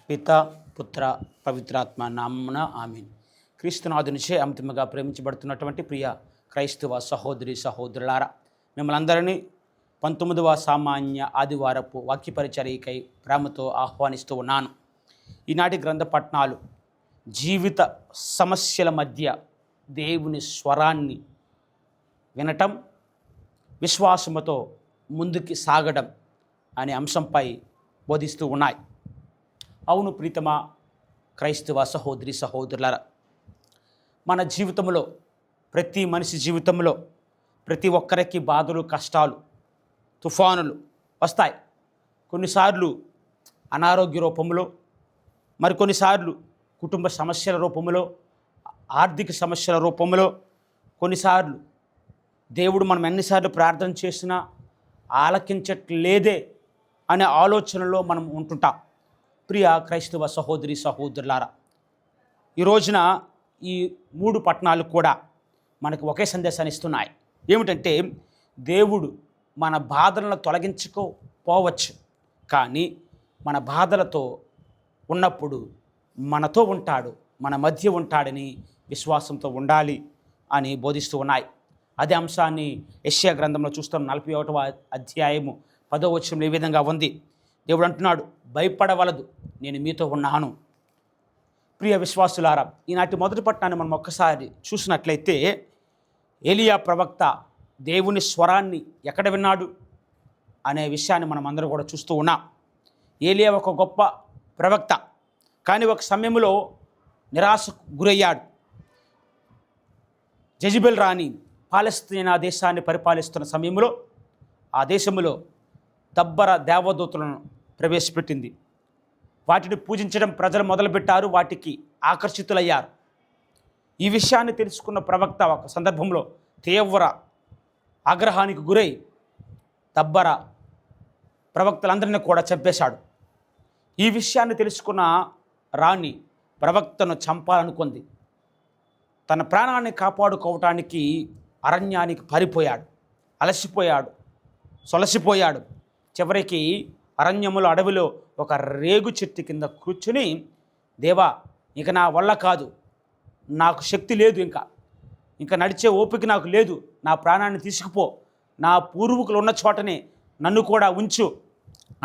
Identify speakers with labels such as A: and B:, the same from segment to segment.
A: పిత పుత్ర పవిత్రాత్మ నామమున ఆమేన్. క్రీస్తునాథునిచే అంతిమగా ప్రేమించబడుతున్నటువంటి ప్రియ క్రైస్తవ సహోదరి సహోదరులారా, మిమ్మల్ని అందరినీ 19వ సామాన్య ఆదివారపు వాక్య పరిచర్యకై ప్రేమతో ఆహ్వానిస్తూ ఉన్నాను. ఈనాటి గ్రంథ పఠనాలు జీవిత సమస్యల మధ్య దేవుని స్వరాన్ని వినటం, విశ్వాసముతో ముందుకి సాగడం అనే అంశంపై బోధిస్తూ ఉన్నాయి. అవును ప్రీతమా క్రైస్తవ సహోదరి సహోదరులారా, మన జీవితంలో ప్రతి మనిషి జీవితంలో ప్రతి ఒక్కరికి బాధలు, కష్టాలు, తుఫానులు వస్తాయి. కొన్నిసార్లు అనారోగ్య రూపంలో, మరికొన్నిసార్లు కుటుంబ సమస్యల రూపంలో, ఆర్థిక సమస్యల రూపంలో, కొన్నిసార్లు దేవుడు మనం ఎన్నిసార్లు ప్రార్థన చేసినా ఆలకించట్లేదే అనే ఆలోచనలో మనం ఉంటుంటాం. ప్రియ క్రైస్తవ సహోదరి సహోదరులారా, ఈ రోజున ఈ 3 పట్టణాలు కూడా మనకు ఒకే సందేశాన్ని ఇస్తున్నాయి. ఏమిటంటే, దేవుడు మన బాధలను తొలగించుకోపోవచ్చు, కానీ మన బాధలతో ఉన్నప్పుడు మనతో ఉంటాడు, మన మధ్య ఉంటాడని విశ్వాసంతో ఉండాలి అని బోధిస్తూ ఉన్నాయి. అదే అంశాన్ని యెషయా గ్రంథంలో చూస్తాం. 41వ అధ్యాయము 10వ వచనంలో ఈ విధంగా ఉంది. దేవుడు అంటున్నాడు, భయపడవలదు, నేను మీతో ఉన్నాను. ప్రియ విశ్వాసులారా, ఈనాటి మొదటి పట్టణాన్ని మనం ఒక్కసారి చూసినట్లయితే, ఏలియా ప్రవక్త దేవుని స్వరాన్ని ఎక్కడ విన్నాడు అనే విషయాన్ని మనం అందరూ కూడా చూస్తూ ఉన్నాం. ఏలియా ఒక గొప్ప ప్రవక్త, కానీ ఒక సమయంలో నిరాశకు గురయ్యాడు. జెజబెల్ రాణి పాలస్తీనా దేశాన్ని పరిపాలిస్తున్న సమయంలో ఆ దేశంలో దబ్బర దేవదూతలను ప్రవేశపెట్టింది. వాటిని పూజించడం ప్రజలు మొదలుపెట్టారు, వాటికి ఆకర్షితులయ్యారు. ఈ విషయాన్ని తెలుసుకున్న ప్రవక్త ఒక సందర్భంలో తీవ్ర ఆగ్రహానికి గురై దబ్బర ప్రవక్తలందరినీ కూడా చంపేశాడు. ఈ విషయాన్ని తెలుసుకున్న రాణి ప్రవక్తను చంపాలనుకుంది. తన ప్రాణాన్ని కాపాడుకోవటానికి అరణ్యానికి పారిపోయాడు. అలసిపోయాడు, సొలసిపోయాడు. చివరికి అరణ్యములో, అడవిలో ఒక రేగు చెట్టు కింద కూర్చుని, దేవా, ఇక నా వల్ల కాదు, నాకు శక్తి లేదు, ఇంకా నడిచే ఓపిక నాకు లేదు, నా ప్రాణాన్ని తీసుకుపో, నా పూర్వీకులు ఉన్న చోటనే నన్ను కూడా ఉంచు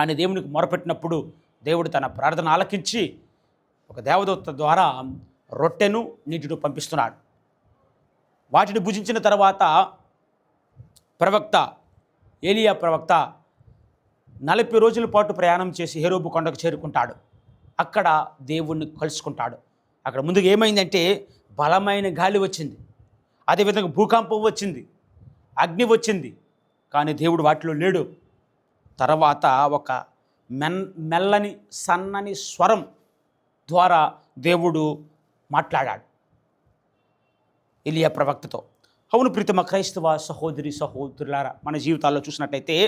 A: అని దేవునికి మొరపెట్టినప్పుడు దేవుడు తన ప్రార్థన ఆలకించి ఒక దేవదూత ద్వారా రొట్టెను, నీటిని పంపిస్తున్నాడు. వాటిని భుజించిన తర్వాత ప్రవక్త ఏలియా ప్రవక్త 40 రోజుల పాటు ప్రయాణం చేసి హెరోబు కొండకు చేరుకుంటాడు. అక్కడ దేవుణ్ణి కలుసుకుంటాడు. అక్కడ ముందుగా ఏమైందంటే, బలమైన గాలి వచ్చింది, అదేవిధంగా భూకంపం వచ్చింది, అగ్ని వచ్చింది, కానీ దేవుడు వాటిలో లేడు. తర్వాత ఒక మెల్లని సన్నని స్వరం ద్వారా దేవుడు మాట్లాడాడు ఏలియా ప్రవక్తతో. అవును ప్రీతమ క్రైస్తవ సహోదరి సహోదరులారా, మన జీవితాల్లో చూసినట్లయితే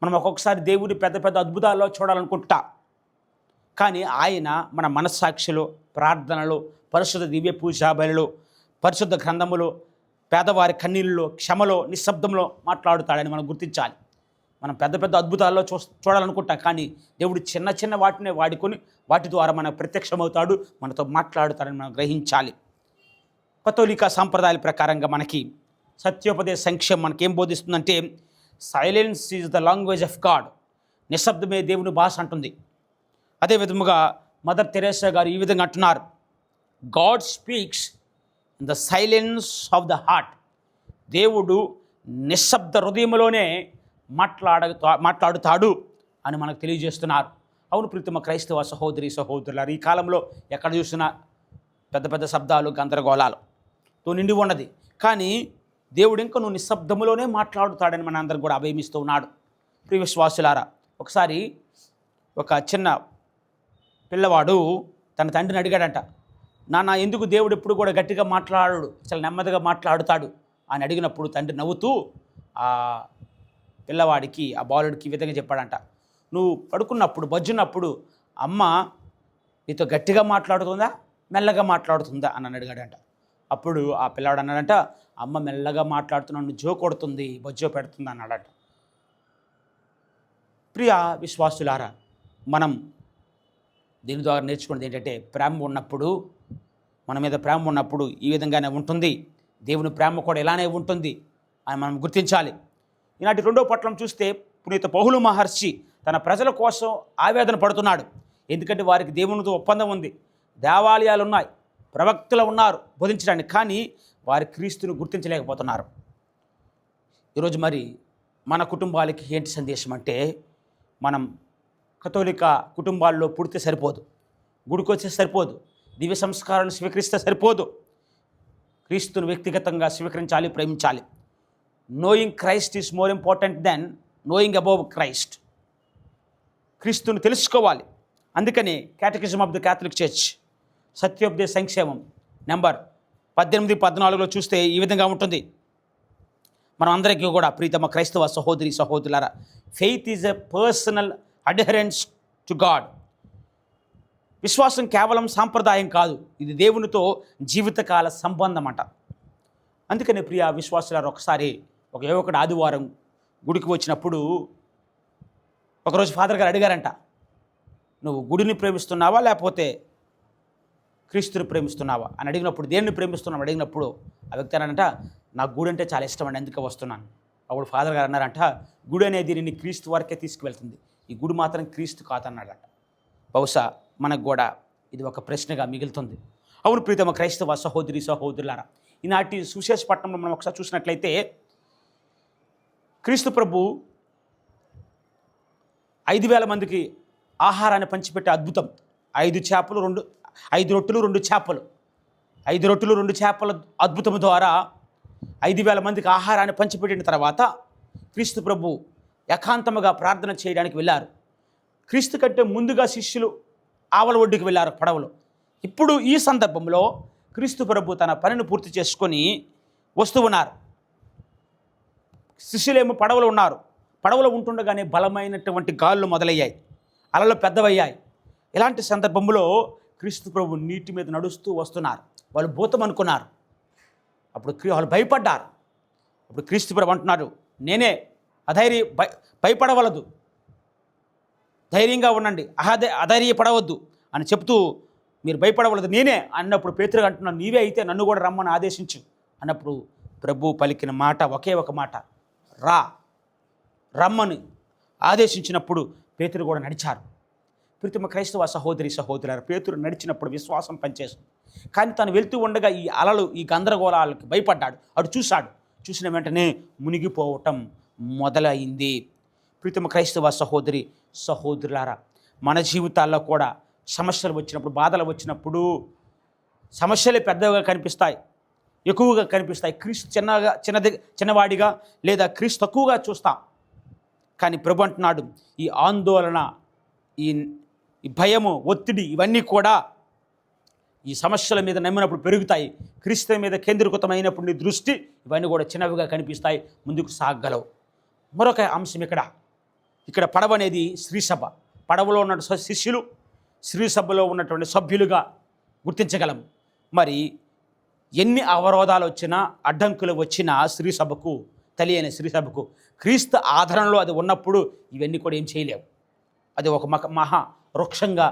A: మనం ఒక్కొక్కసారి దేవుని పెద్ద పెద్ద అద్భుతాల్లో చూడాలనుకుంటా, కానీ ఆయన మన మనస్సాక్షిలో, ప్రార్థనలో, పరిశుద్ధ దివ్య పూజా బలిలో, పరిశుద్ధ గ్రంథములో, పేదవారి కన్నీళ్ళలో, క్షమలో, నిశ్శబ్దంలో మాట్లాడుతాడని మనం గుర్తించాలి. మనం పెద్ద పెద్ద అద్భుతాల్లో చూడాలనుకుంటాం, కానీ దేవుడు చిన్న చిన్న వాటినే వాడుకొని వాటి ద్వారా మనకు ప్రత్యక్షమవుతాడు, మనతో మాట్లాడుతాడని మనం గ్రహించాలి. కథోలిక సాంప్రదాయాల ప్రకారంగా మనకి సత్యోపదేశ సంఖ్యం మనకేం బోధిస్తుందంటే, silence is the language of God, నిశ్శబ్దమే దేవుని భాష అంటుంది. అదే విధముగా మదర్ తెరేసా గారు ఈ విధంగా అంటున్నారు, God speaks in the silence of the heart. దేవుడు నిశ్శబ్ద హృదయంలోనే మాట్లాడుతాడు అని మనకు తెలియజేస్తున్నారు. అవును ప్రీతమ క్రైస్తవ సహోదరి సహోదరులారు, ఈ కాలంలో ఎక్కడ చూసినా పెద్ద పెద్ద శబ్దాలు, గందరగోళాలతో నిండి ఉన్నది, కానీ దేవుడు ఇంకా నువ్వు నిశ్శబ్దములోనే మాట్లాడుతాడని మన అందరికి కూడా అభయమిస్తూ ఉన్నాడు. ప్రియ విశ్వాసులారా, ఒకసారి ఒక చిన్న పిల్లవాడు తన తండ్రిని అడిగాడంట, నాన్న, ఎందుకు దేవుడు ఎప్పుడు కూడా గట్టిగా మాట్లాడు, చాలా నెమ్మదిగా మాట్లాడుతాడు అని అడిగినప్పుడు తండ్రి నవ్వుతూ ఆ పిల్లవాడికి, ఆ బాలుడికి ఈ విధంగా చెప్పాడంట, నువ్వు పడుకున్నప్పుడు, బజ్జున్నప్పుడు అమ్మ నీతో గట్టిగా మాట్లాడుతుందా, మెల్లగా మాట్లాడుతుందా అని అడిగాడంట. అప్పుడు ఆ పిల్లాడు అన్నాడంట, అమ్మ మెల్లగా మాట్లాడుతున్నాను, జో కొడుతుంది, బొజ్జో పెడుతుంది అన్నాడట. ప్రియ విశ్వాసులారా, మనం దీని ద్వారా నేర్చుకున్నది ఏంటంటే, ప్రేమ ఉన్నప్పుడు, మన మీద ప్రేమ ఉన్నప్పుడు ఈ విధంగానే ఉంటుంది, దేవుని ప్రేమ కూడా ఇలానే ఉంటుంది అని మనం గుర్తించాలి. ఈనాటి రెండో పట్లం చూస్తే, పునీత పౌలు మహర్షి తన ప్రజల కోసం ఆవేదన పడుతున్నాడు. ఎందుకంటే వారికి దేవునితో ఒప్పందం ఉంది, దేవాలయాలు ఉన్నాయి, ప్రవక్తలు ఉన్నారు బోధించడానికి, కానీ వారి క్రీస్తుని గుర్తించలేకపోతున్నారు. ఈరోజు మరి మన కుటుంబాలకి ఏంటి సందేశం అంటే, మనం కథోలిక కుటుంబాల్లో పుడితే సరిపోదు, గుడికి వచ్చే సరిపోదు, దివ్య సంస్కారాలను స్వీకరిస్తే సరిపోదు. క్రీస్తుని వ్యక్తిగతంగా స్వీకరించాలి, ప్రేమించాలి. Knowing Christ is more important than knowing above Christ. క్రీస్తుని తెలుసుకోవాలి. అందుకని catechism of the Catholic Church సత్యోపదేశ సంక్షేమం నెంబర్ 18-14లో చూస్తే ఈ విధంగా ఉంటుంది. మనం అందరికీ కూడా ప్రీతమ క్రైస్తవ సహోదరి సహోదరులారా, faith is a personal adherence to God. విశ్వాసం కేవలం సాంప్రదాయం కాదు, ఇది దేవునితో జీవితకాల సంబంధం అంట. అందుకని ప్రియ విశ్వాసులారు, ఒకసారి ఒక యువకుడు ఆదివారం గుడికి వచ్చినప్పుడు ఒకరోజు ఫాదర్ గారు అడిగారంట, నువ్వు గుడిని ప్రేమిస్తున్నావా లేకపోతే క్రీస్తుని ప్రేమిస్తున్నావా అని అడిగినప్పుడు, దేన్ని ప్రేమిస్తున్నావు అడిగినప్పుడు ఆ వ్యక్తి అన్నాడంట, నాకు గుడి అంటే చాలా ఇష్టం అండి, అందుకే వస్తున్నాను. అప్పుడు ఫాదర్ గారు అన్నారంట, గుడి అనేది నిన్ను క్రీస్తు వరకే తీసుకువెళ్తుంది, ఈ గుడి మాత్రం క్రీస్తు కాదన్నాడట. బహుశా మనకు కూడా ఇది ఒక ప్రశ్నగా మిగులుతుంది. అవును ప్రీతమ క్రైస్తవ సహోదరి సహోదరులారా, ఈనాటి సువిశేష పట్టణంలో మనం ఒకసారి చూసినట్లయితే, క్రీస్తు ప్రభు 5,000 మందికి ఆహారాన్ని పంచిపెట్టే అద్భుతం, 5 రొట్టెలు 2 చేపలు, 5 రొట్టెలు 2 చేపల అద్భుతం ద్వారా 5,000 మందికి ఆహారాన్ని పంచిపెట్టిన తర్వాత క్రీస్తు ప్రభు ఏకాంతముగా ప్రార్థన చేయడానికి వెళ్ళారు. క్రీస్తు కంటే ముందుగా శిష్యులు ఆవల ఒడ్డుకి వెళ్ళారు పడవలో. ఇప్పుడు ఈ సందర్భంలో క్రీస్తు ప్రభు తన పనిని పూర్తి చేసుకొని వస్తూ ఉన్నారు. శిష్యులేమో పడవలో ఉన్నారు. పడవలో ఉంటుండగానే బలమైనటువంటి గాలులు మొదలయ్యాయి, అలలు పెద్దవయ్యాయి. ఇలాంటి సందర్భంలో క్రీస్తు ప్రభు నీటి మీద నడుస్తూ వస్తున్నారు. వాళ్ళు భూతం అనుకున్నారు. అప్పుడు వాళ్ళు భయపడ్డారు. అప్పుడు క్రీస్తు ప్రభు అంటున్నారు, నేనే, భయపడవలదు, ధైర్యంగా ఉండండి, అధైర్యపడవద్దు అని చెప్తూ, మీరు భయపడవలదు, నేనే అన్నప్పుడు పేతురు అంటున్నాను, నీవే అయితే నన్ను కూడా రమ్మని ఆదేశించు అన్నప్పుడు ప్రభు పలికిన మాట ఒకే ఒక మాట, రమ్మని ఆదేశించినప్పుడు పేతురు కూడా నడిచారు. ప్రీతమ క్రైస్తవ సహోదరి సహోదరులారా, పేతురు నడిచినప్పుడు విశ్వాసం పనిచేస్తుంది. కానీ తను వెళ్తూ ఉండగా ఈ అలలు, ఈ గందరగోళాలకి భయపడ్డాడు. అటు చూశాడు. చూసిన వెంటనే మునిగిపోవటం మొదలైంది. ప్రీతమ క్రైస్తవ సహోదరి సహోదరులారా, మన జీవితాల్లో కూడా సమస్యలు వచ్చినప్పుడు, బాధలు వచ్చినప్పుడు సమస్యలే పెద్దగా కనిపిస్తాయి, ఎక్కువగా కనిపిస్తాయి. క్రీస్తు చిన్నవాడిగా లేదా క్రీస్తు తక్కువగా చూస్తాం. కానీ ప్రభు అంటున్నాడు, ఈ ఆందోళన, ఈ భయము, ఒత్తిడి, ఇవన్నీ కూడా ఈ సమస్యల మీద నమ్మినప్పుడు పెరుగుతాయి. క్రీస్తు మీద కేంద్రీకృతమైనప్పుడు నీ దృష్టి, ఇవన్నీ కూడా చిన్నవిగా కనిపిస్తాయి, ముందుకు సాగలవు. మరొక అంశం ఇక్కడ పడవ అనేది శ్రీసభ. పడవలో ఉన్న శిష్యులు శ్రీసభలో ఉన్నటువంటి సభ్యులుగా గుర్తించగలం. మరి ఎన్ని అవరోధాలు వచ్చినా, అడ్డంకులు వచ్చినా శ్రీసభకు, తెలియని శ్రీసభకు క్రీస్తు ఆదరణలో అది ఉన్నప్పుడు ఇవన్నీ కూడా ఏం చేయలేవు. అది ఒక మహా వృక్షంగా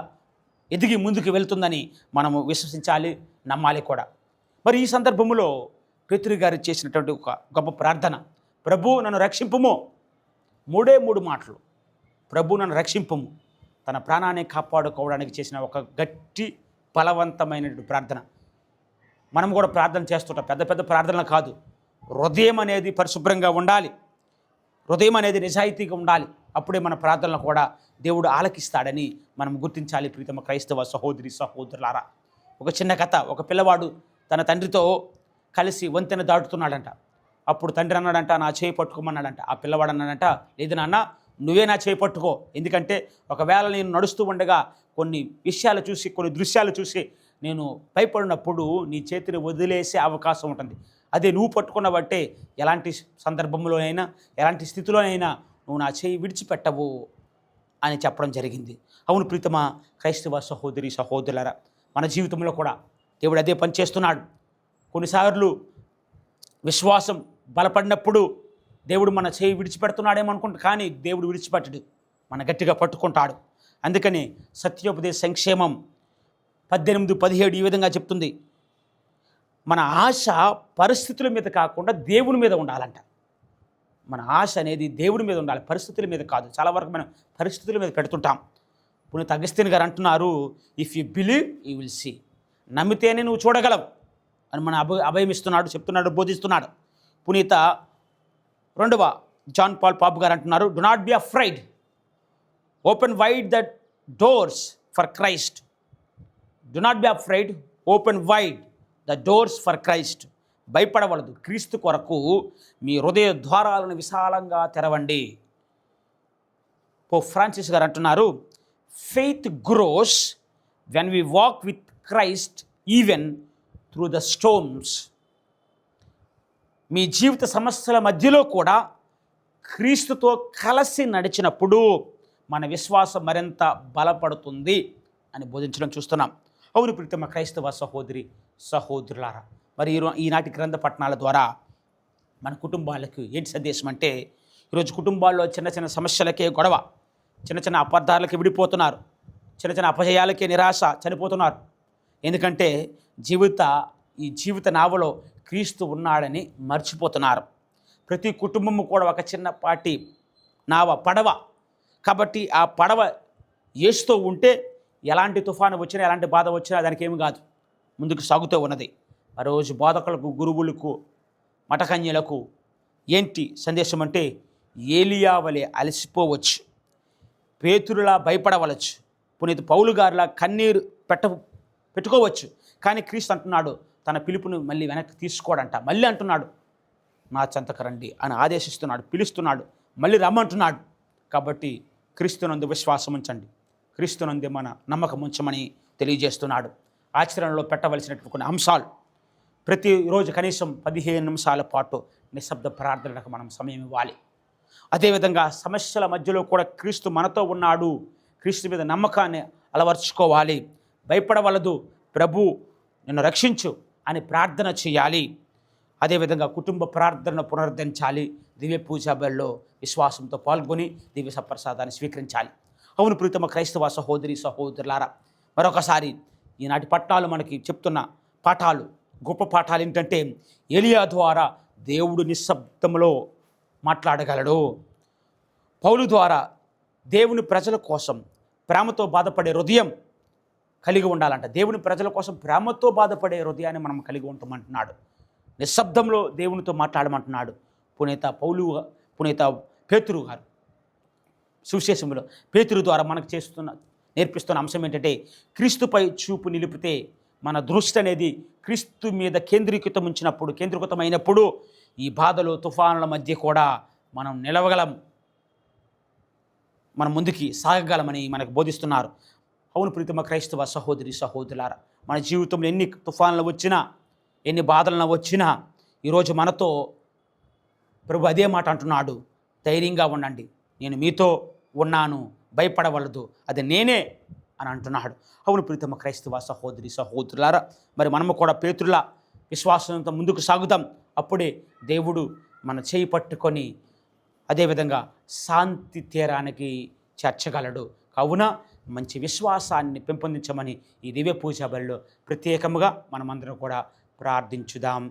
A: ఎదిగి ముందుకు వెళ్తుందని మనము విశ్వసించాలి, నమ్మాలి కూడా. మరి ఈ సందర్భంలో పేతురు గారు చేసినటువంటి ఒక గొప్ప ప్రార్థన, ప్రభు నన్ను రక్షింపుము. 3 మాటలు, ప్రభు నన్ను రక్షింపుము. తన ప్రాణాన్ని కాపాడుకోవడానికి చేసిన ఒక గట్టి బలవంతమైనటువంటి ప్రార్థన. మనం కూడా ప్రార్థన చేస్తుంటాం, పెద్ద పెద్ద ప్రార్థనలు కాదు. హృదయం అనేది పరిశుభ్రంగా ఉండాలి, హృదయం అనేది నిజాయితీగా ఉండాలి. అప్పుడే మన ప్రార్థనలు కూడా దేవుడు ఆలకిస్తాడని మనం గుర్తించాలి. ప్రీతమ క్రైస్తవ సహోదరి సహోదరులారా, ఒక చిన్న కథ. ఒక పిల్లవాడు తన తండ్రితో కలిసి వంతెన దాటుతున్నాడంట. అప్పుడు తండ్రి అన్నాడంట, నా చేయి పట్టుకోమన్నాడంట. ఆ పిల్లవాడు అన్నాడంట, లేదు నాన్న, నువ్వే నా చేయి పట్టుకో. ఎందుకంటే ఒకవేళ నేను నడుస్తూ ఉండగా కొన్ని విషయాలు చూసి, కొన్ని దృశ్యాలు చూసి నేను భయపడినప్పుడు నీ చేతిని వదిలేసే అవకాశం ఉంటుంది. అదే నువ్వు పట్టుకున్నబట్టే ఎలాంటి సందర్భంలోనైనా, ఎలాంటి స్థితిలోనైనా నువ్వు నా చేయి విడిచిపెట్టవు అని చెప్పడం జరిగింది. అవును ప్రీతమ క్రైస్తవ సహోదరి సహోదరులారా, మన జీవితంలో కూడా దేవుడు అదే పని చేస్తున్నాడు. కొన్నిసార్లు విశ్వాసం బలపడినప్పుడు దేవుడు మన చేయి విడిచిపెడుతున్నాడేమో అనుకుంటా, కానీ దేవుడు విడిచిపెట్టడు, మన గట్టిగా పట్టుకుంటాడు. అందుకని సత్యోపదేశ సంక్షేమం 18-17 ఈ విధంగా చెప్తుంది. మన ఆశ పరిస్థితుల మీద కాకుండా దేవుని మీద ఉండాలంట. మన ఆశ అనేది దేవుని మీద ఉండాలి, పరిస్థితుల మీద కాదు. చాలా వరకు మనం పరిస్థితుల మీద పెడుతుంటాం. పునీత అగస్తిన్ గారు అంటున్నారు, if you believe you will see. నమ్మితేనే నువ్వు చూడగలవు అని మన అభయం ఇస్తున్నాడు, చెప్తున్నాడు, బోధిస్తున్నాడు. పునీత 2వ జాన్ పాల్ పాప్ గారు అంటున్నారు, do not be afraid, open wide the doors for Christ. Do not be afraid, open wide the doors for Christ. భయపడవలదు, క్రీస్తు కొరకు మీ హృదయ ద్వారాలను విశాలంగా తెరవండి. పోప్ ఫ్రాన్సిస్ గారు అంటున్నారు, faith grows when we walk with Christ even through the storms. మీ జీవిత సమస్యల మధ్యలో కూడా క్రీస్తుతో కలిసి నడిచినప్పుడు మన విశ్వాసం మరింత బలపడుతుంది అని బోధించడం చూస్తున్నాం. అవును ప్రీతమ క్రైస్తవ సహోదరి సహోదరులారా, మరి ఈనాటి గ్రంథ పఠనాల ద్వారా మన కుటుంబాలకు ఏంటి సందేశం అంటే, ఈరోజు కుటుంబాల్లో చిన్న చిన్న సమస్యలకే గొడవ, చిన్న చిన్న అపార్థాలకి విడిపోతున్నారు, చిన్న చిన్న అపజయాలకే నిరాశ, చనిపోతున్నారు. ఎందుకంటే ఈ జీవిత నావలో క్రీస్తు ఉన్నాడని మర్చిపోతున్నారు. ప్రతి కుటుంబము కూడా ఒక చిన్నపాటి నావ, పడవ. కాబట్టి ఆ పడవ యేసుతో ఉంటే ఎలాంటి తుఫాను వచ్చినా, ఎలాంటి బాధ వచ్చినా దానికి ఏమి కాదు, ముందుకు సాగుతూ ఉన్నది. ఆ రోజు బోధకులకు, గురువులకు, మఠకన్యలకు ఏంటి సందేశం అంటే, ఏలియా వలె అలసిపోవచ్చు, పేతురులా భయపడవలచ్చు, పునీత పౌలు గారిలా కన్నీరు పెట్టుకోవచ్చు. కానీ క్రీస్తు అంటున్నాడు, తన పిలుపును మళ్ళీ వెనక్కి తీసుకోడంట. మళ్ళీ అంటున్నాడు, నా చెంతకు రండి అని ఆదేశిస్తున్నాడు, పిలుస్తున్నాడు, మళ్ళీ రమ్మంటున్నాడు. కాబట్టి క్రీస్తునందు విశ్వాసం ఉంచండి, క్రీస్తునందే మన నమ్మకం ఉంచమని తెలియజేస్తున్నాడు. ఆచరణలో పెట్టవలసినటువంటి కొన్ని అంశాలు, ప్రతిరోజు కనీసం 15 నిమిషాల పాటు నిశ్శబ్ద ప్రార్థనలకు మనం సమయం ఇవ్వాలి. అదేవిధంగా సమస్యల మధ్యలో కూడా క్రీస్తు మనతో ఉన్నాడు, క్రీస్తు మీద నమ్మకాన్ని అలవర్చుకోవాలి. భయపడవలదు, ప్రభు నిన్ను రక్షించు అని ప్రార్థన చేయాలి. అదేవిధంగా కుటుంబ ప్రార్థనను పునరుద్ధరించాలి. దివ్య పూజా బలిలో విశ్వాసంతో పాల్గొని దివ్య సప్రసాదాన్ని స్వీకరించాలి. అవును ప్రీతమ క్రైస్తవ సహోదరి సహోదరులారా, మరొకసారి ఈనాటి పట్టాలు మనకి చెప్తున్న పాఠాలు, గొప్ప పాఠాలు ఏంటంటే, ఏలియా ద్వారా దేవుడు నిశ్శబ్దంలో మాట్లాడగలడు. పౌలు ద్వారా దేవుని ప్రజల కోసం ప్రేమతో బాధపడే హృదయం కలిగి ఉండాలంట. దేవుని ప్రజల కోసం ప్రేమతో బాధపడే హృదయాన్ని మనం కలిగి ఉంటామంటున్నాడు. నిశ్శబ్దంలో దేవునితో మాట్లాడమంటున్నాడు. పునీత పేతురు గారు సువిశేషంలో పేతురు ద్వారా మనకు నేర్పిస్తున్న అంశం ఏంటంటే, క్రీస్తుపై చూపు నిలిపితే మన దృష్టి అనేది క్రీస్తు మీద కేంద్రీకృతమైనప్పుడు ఈ బాధలు, తుఫానుల మధ్య కూడా మనం నిలవగలం, మనం ముందుకి సాగగలమని మనకు బోధిస్తున్నారు. అవును ప్రీతమ క్రైస్తవ సహోదరి సహోదరులారా, మన జీవితంలో ఎన్ని తుఫాన్లు వచ్చినా, ఎన్ని బాధలను వచ్చినా, ఈరోజు మనతో ప్రభు అదే మాట అంటున్నాడు, ధైర్యంగా ఉండండి, నేను మీతో ఉన్నాను, భయపడవలదు, అది నేనే అని అంటున్నాడు. అవును ప్రీతమ క్రైస్తవ సహోదరి సహోదరులారా, మరి మనము కూడా పేతురులా విశ్వాసంతో ముందుకు సాగుతాం. అప్పుడే దేవుడు మన చేయి పట్టుకొని అదేవిధంగా శాంతి తీరానికి చేర్చగలడు. కావున మంచి విశ్వాసాన్ని పెంపొందించమని ఈ దివ్య పూజా బలిలో ప్రత్యేకముగా మనమందరం కూడా ప్రార్థించుదాం.